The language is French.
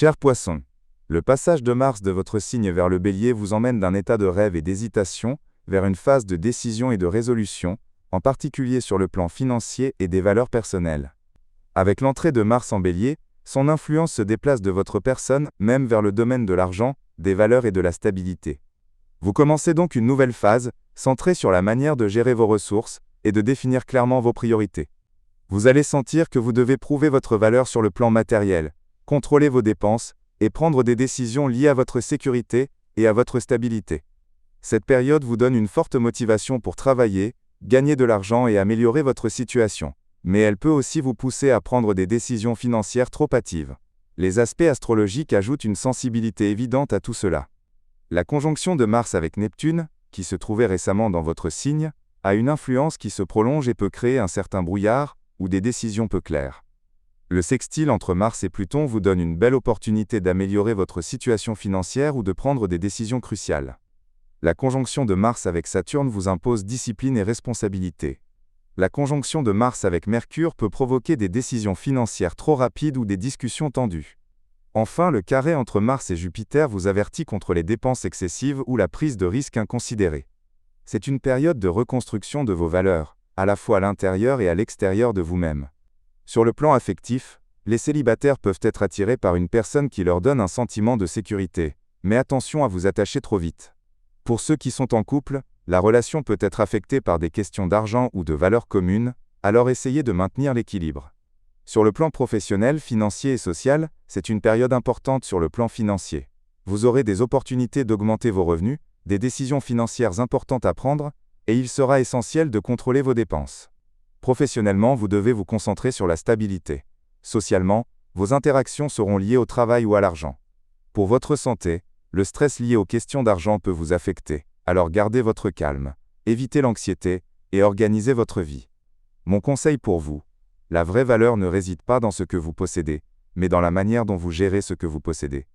Chers poissons, le passage de Mars de votre signe vers le Bélier vous emmène d'un état de rêve et d'hésitation vers une phase de décision et de résolution, en particulier sur le plan financier et des valeurs personnelles. Avec l'entrée de Mars en Bélier, son influence se déplace de votre personne même vers le domaine de l'argent, des valeurs et de la stabilité. Vous commencez donc une nouvelle phase, centrée sur la manière de gérer vos ressources et de définir clairement vos priorités. Vous allez sentir que vous devez prouver votre valeur sur le plan matériel, contrôler vos dépenses et prendre des décisions liées à votre sécurité et à votre stabilité. Cette période vous donne une forte motivation pour travailler, gagner de l'argent et améliorer votre situation. Mais elle peut aussi vous pousser à prendre des décisions financières trop hâtives. Les aspects astrologiques ajoutent une sensibilité évidente à tout cela. La conjonction de Mars avec Neptune, qui se trouvait récemment dans votre signe, a une influence qui se prolonge et peut créer un certain brouillard ou des décisions peu claires. Le sextile entre Mars et Pluton vous donne une belle opportunité d'améliorer votre situation financière ou de prendre des décisions cruciales. La conjonction de Mars avec Saturne vous impose discipline et responsabilité. La conjonction de Mars avec Mercure peut provoquer des décisions financières trop rapides ou des discussions tendues. Enfin, le carré entre Mars et Jupiter vous avertit contre les dépenses excessives ou la prise de risques inconsidérés. C'est une période de reconstruction de vos valeurs, à la fois à l'intérieur et à l'extérieur de vous-même. Sur le plan affectif, les célibataires peuvent être attirés par une personne qui leur donne un sentiment de sécurité, mais attention à vous attacher trop vite. Pour ceux qui sont en couple, la relation peut être affectée par des questions d'argent ou de valeurs communes, alors essayez de maintenir l'équilibre. Sur le plan professionnel, financier et social, c'est une période importante sur le plan financier. Vous aurez des opportunités d'augmenter vos revenus, des décisions financières importantes à prendre, et il sera essentiel de contrôler vos dépenses. Professionnellement, vous devez vous concentrer sur la stabilité. Socialement, vos interactions seront liées au travail ou à l'argent. Pour votre santé, le stress lié aux questions d'argent peut vous affecter. Alors gardez votre calme, évitez l'anxiété et organisez votre vie. Mon conseil pour vous, la vraie valeur ne réside pas dans ce que vous possédez, mais dans la manière dont vous gérez ce que vous possédez.